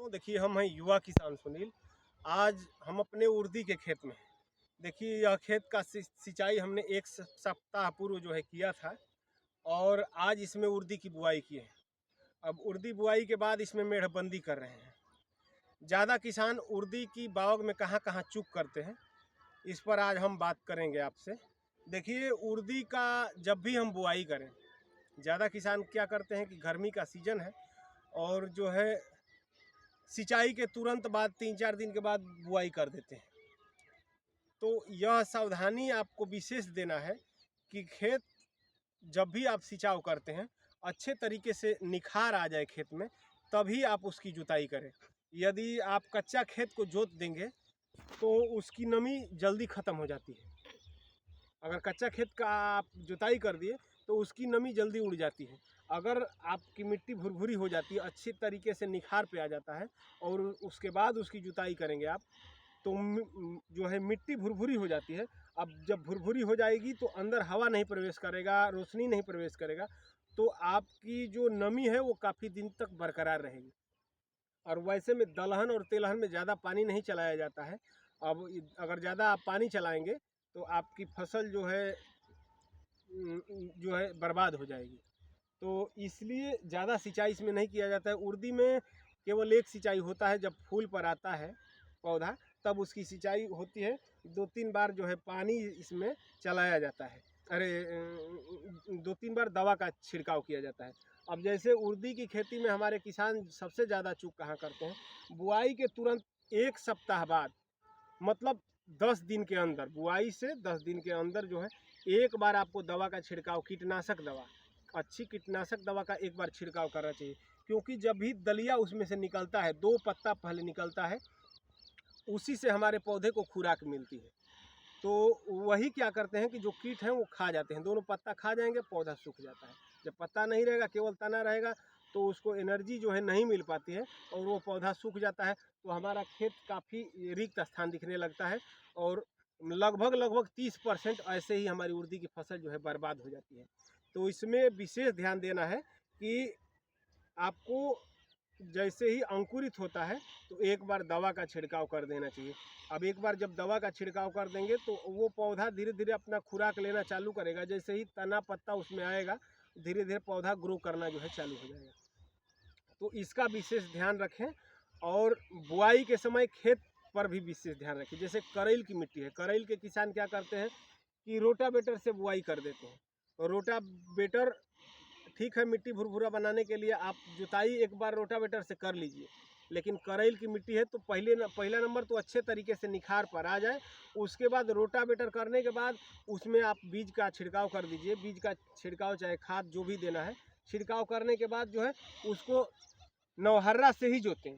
दोस्तों, देखिए हम हैं युवा किसान सुनील। आज हम अपने उर्दी के खेत में हैं। देखिए यह खेत का सिंचाई हमने एक सप्ताह पूर्व जो है किया था और आज इसमें उर्दी की बुआई की है। अब उर्दी बुआई के बाद इसमें मेढ़बंदी कर रहे हैं। ज़्यादा किसान उर्दी की बाग में कहाँ कहाँ चूक करते हैं, इस पर आज हम बात करेंगे आपसे। देखिए उर्दी का जब भी हम बुआई करें, ज़्यादा किसान क्या करते हैं कि गर्मी का सीज़न है और जो है सिंचाई के तुरंत बाद 3-4 दिन के बाद बुआई कर देते हैं। तो यह सावधानी आपको विशेष देना है कि खेत जब भी आप सिंचाई करते हैं अच्छे तरीके से निखार आ जाए खेत में, तभी आप उसकी जुताई करें। यदि आप कच्चा खेत को जोत देंगे तो उसकी नमी जल्दी ख़त्म हो जाती है। अगर कच्चा खेत का आप जुताई कर दिए तो उसकी नमी जल्दी उड़ जाती है। अगर आपकी मिट्टी भुरभुरी हो जाती है, अच्छी तरीके से निखार पे आ जाता है और उसके बाद उसकी जुताई करेंगे आप, तो जो है मिट्टी भुरभुरी हो जाती है। अब जब भुरभुरी हो जाएगी तो अंदर हवा नहीं प्रवेश करेगा, रोशनी नहीं प्रवेश करेगा, तो आपकी जो नमी है वो काफ़ी दिन तक बरकरार रहेगी। और वैसे में दलहन और तेलहन में ज़्यादा पानी नहीं चलाया जाता है। अब अगर ज़्यादा आप पानी चलाएंगे तो आपकी फसल जो है बर्बाद हो जाएगी। तो इसलिए ज़्यादा सिंचाई इसमें नहीं किया जाता है। उर्दी में केवल एक सिंचाई होता है, जब फूल पर आता है पौधा तब उसकी सिंचाई होती है। 2-3 बार जो है पानी इसमें चलाया जाता है। अरे 2-3 बार दवा का छिड़काव किया जाता है। अब जैसे उर्दी की खेती में हमारे किसान सबसे ज़्यादा चूक कहाँ करते हैं, बुआई के तुरंत 1 सप्ताह बाद, मतलब 10 दिन के अंदर, बुआई से 10 दिन के अंदर जो है एक बार आपको दवा का छिड़काव, कीटनाशक दवा, अच्छी कीटनाशक दवा का एक बार छिड़काव करना चाहिए। क्योंकि जब भी दलिया उसमें से निकलता है, 2 पत्ता पहले निकलता है, उसी से हमारे पौधे को खुराक मिलती है। तो वही क्या करते हैं कि जो कीट हैं वो खा जाते हैं, दोनों पत्ता खा जाएंगे, पौधा सूख जाता है। जब पत्ता नहीं रहेगा, केवल तना रहेगा, तो उसको एनर्जी जो है नहीं मिल पाती है और वो पौधा सूख जाता है। तो हमारा खेत काफ़ी रिक्त स्थान दिखने लगता है और लगभग 30% ऐसे ही हमारी उर्दी की फसल जो है बर्बाद हो जाती है। तो इसमें विशेष ध्यान देना है कि आपको जैसे ही अंकुरित होता है तो एक बार दवा का छिड़काव कर देना चाहिए। अब एक बार जब दवा का छिड़काव कर देंगे तो वो पौधा धीरे धीरे अपना खुराक लेना चालू करेगा। जैसे ही तना पत्ता उसमें आएगा, धीरे धीरे पौधा ग्रो करना जो है चालू हो जाएगा। तो इसका विशेष ध्यान रखें और बुआई के समय खेत पर भी विशेष ध्यान रखें। जैसे करेल की मिट्टी है, करेल के किसान क्या करते हैं कि रोटावेटर से बुआई कर देते हैं। और रोटावेटर ठीक है, मिट्टी भुरभुरा बनाने के लिए आप जुताई एक बार रोटावेटर से कर लीजिए, लेकिन करेल की मिट्टी है तो पहला नंबर तो अच्छे तरीके से निखार पर आ जाए। उसके बाद रोटावेटर करने के बाद उसमें आप बीज का छिड़काव कर दीजिए। बीज का छिड़काव चाहे खाद जो भी देना है, छिड़काव करने के बाद जो है उसको नौहर्रा से ही जोतें।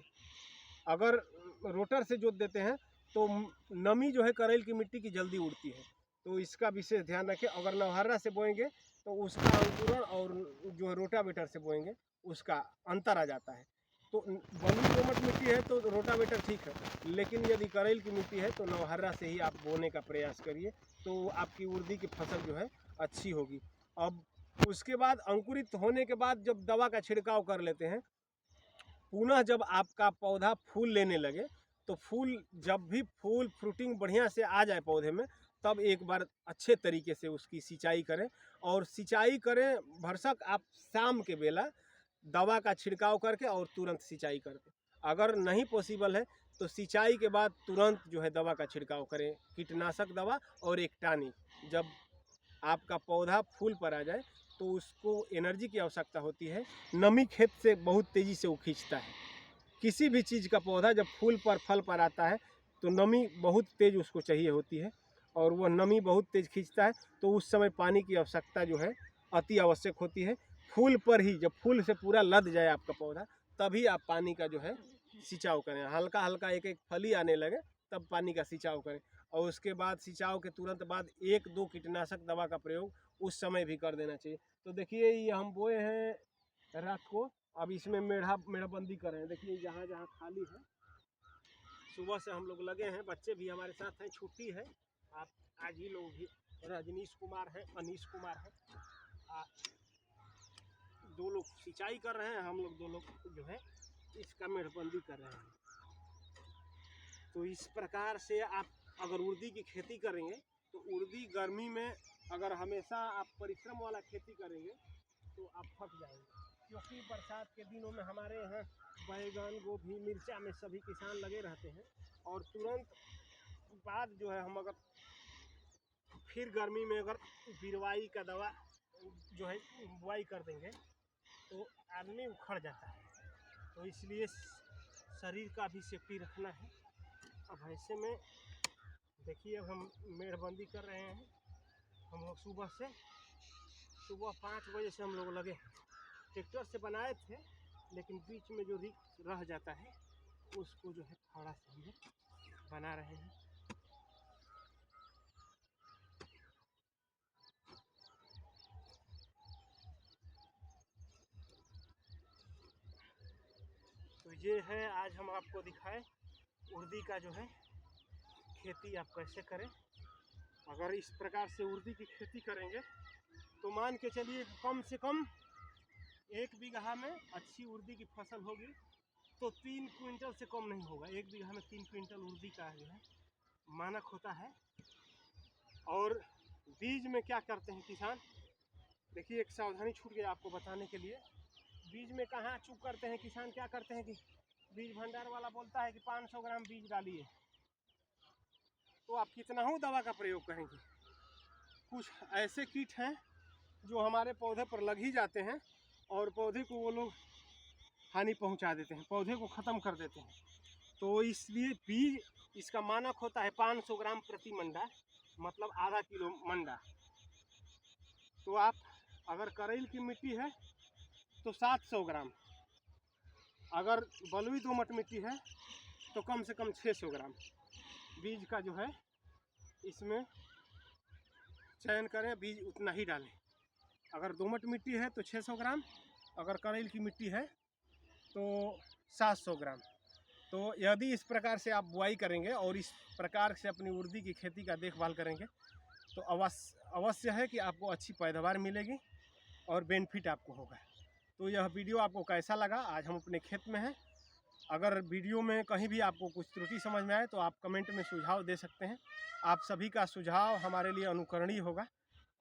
अगर रोटर से जोत देते हैं तो नमी जो है करेल की मिट्टी की जल्दी उड़ती है। तो इसका विशेष ध्यान रखें। अगर नौहर्रा से बोएंगे तो उसका अंकुरण और जो रोटावेटर से बोएंगे उसका अंतर आ जाता है। तो बलुई दोमट मिट्टी है तो रोटावेटर ठीक है, लेकिन यदि करेल की मिट्टी है तो नौहर्रा से ही आप बोने का प्रयास करिए, तो आपकी उर्दी की फसल जो है अच्छी होगी। अब उसके बाद अंकुरित होने के बाद जब दवा का छिड़काव कर लेते हैं, पुनः जब आपका पौधा फूल लेने लगे, तो जब भी फूल फ्रूटिंग बढ़िया से आ जाए पौधे में, तब एक बार अच्छे तरीके से उसकी सिंचाई करें। और सिंचाई करें भरसक आप शाम के बेला दवा का छिड़काव करके और तुरंत सिंचाई करके। अगर नहीं पॉसिबल है तो सिंचाई के बाद तुरंत जो है दवा का छिड़काव करें, कीटनाशक दवा और एक टॉनिक। जब आपका पौधा फूल पर आ जाए तो उसको एनर्जी की आवश्यकता होती है। नमी खेत से बहुत तेज़ी से वो खींचता है। किसी भी चीज़ का पौधा जब फूल पर फल पर आता है तो नमी बहुत तेज़ उसको चाहिए होती है और वह नमी बहुत तेज़ खींचता है। तो उस समय पानी की आवश्यकता जो है अति आवश्यक होती है। फूल पर ही, जब फूल से पूरा लद जाए आपका पौधा, तभी आप पानी का जो है सिंचाव करें। हल्का हल्का एक एक फली आने लगे तब पानी का सिंचाव करें। और उसके बाद सिंचाव के तुरंत बाद 1-2 कीटनाशक दवा का प्रयोग उस समय भी कर देना चाहिए। तो देखिए ये हम बोए हैं रात को, अब इसमें मेढ़बंदी कर रहे हैं। देखिए जहाँ जहाँ खाली है, सुबह से हम लोग लगे हैं, बच्चे भी हमारे साथ हैं, छुट्टी है। आप आज ही लोग भी, रजनीश कुमार है, अनीश कुमार है, 2 लोग सिंचाई कर रहे हैं, हम लोग 2 लोग जो है इसका मेढ़बंदी कर रहे हैं। तो इस प्रकार से आप अगर उर्दी की खेती करेंगे तो उर्दी गर्मी में अगर हमेशा आप परिश्रम वाला खेती करेंगे तो आप थक जाएंगे, क्योंकि बरसात के दिनों में हमारे यहाँ बैगन, गोभी, मिर्चा में सभी किसान लगे रहते हैं, और तुरंत बाद जो है हम अगर फिर गर्मी में अगर बिरवाई का दवा जो है बुआई कर देंगे तो आदमी उखड़ जाता है। तो इसलिए शरीर का भी सेफ्टी रखना है। अब ऐसे में देखिए, अब हम मेढ़बंदी कर रहे हैं। हम लोग सुबह 5 बजे से हम लोग लगे, ट्रैक्टर से बनाए थे, लेकिन बीच में जो रह जाता है उसको जो है थोड़ा सा हम बना रहे हैं। तो ये है, आज हम आपको दिखाए उर्दी का जो है खेती आप कैसे करें। अगर इस प्रकार से उर्दी की खेती करेंगे तो मान के चलिए कम से कम 1 बीघा में अच्छी उर्दी की फसल होगी तो 3 क्विंटल से कम नहीं होगा। 1 बीघा में 3 क्विंटल उर्दी का जो है मानक होता है। और बीज में क्या करते हैं किसान, देखिए एक सावधानी छूट गया आपको बताने के लिए। बीज में कहाँ चूक करते हैं किसान, क्या करते हैं कि बीज भंडार वाला बोलता है कि 500 ग्राम बीज डालिए, तो आप कितना ही दवा का प्रयोग करेंगे। कुछ ऐसे कीट हैं जो हमारे पौधे पर लग ही जाते हैं और पौधे को वो लोग हानि पहुंचा देते हैं, पौधे को ख़त्म कर देते हैं। तो इसलिए बीज इसका मानक होता है 500 ग्राम प्रति मंडा, मतलब आधा किलो मंडा। तो आप अगर करेल की मिट्टी है तो 700 ग्राम, अगर बलुई दोमट मिट्टी है तो कम से कम 600 ग्राम बीज का जो है इसमें चयन करें, बीज उतना ही डालें। अगर दोमट मिट्टी है तो 600 ग्राम, अगर करेल की मिट्टी है तो 700 ग्राम। तो यदि इस प्रकार से आप बुआई करेंगे और इस प्रकार से अपनी उर्दी की खेती का देखभाल करेंगे तो अवश्य है कि आपको अच्छी पैदावार मिलेगी और बेनिफिट आपको होगा। तो यह वीडियो आपको कैसा लगा, आज हम अपने खेत में हैं। अगर वीडियो में कहीं भी आपको कुछ त्रुटि समझ में आए तो आप कमेंट में सुझाव दे सकते हैं। आप सभी का सुझाव हमारे लिए अनुकरणीय होगा।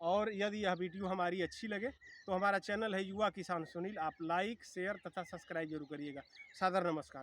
और यदि यह वीडियो हमारी अच्छी लगे तो हमारा चैनल है युवा किसान सुनील, आप लाइक, शेयर तथा सब्सक्राइब जरूर करिएगा। सादर नमस्कार।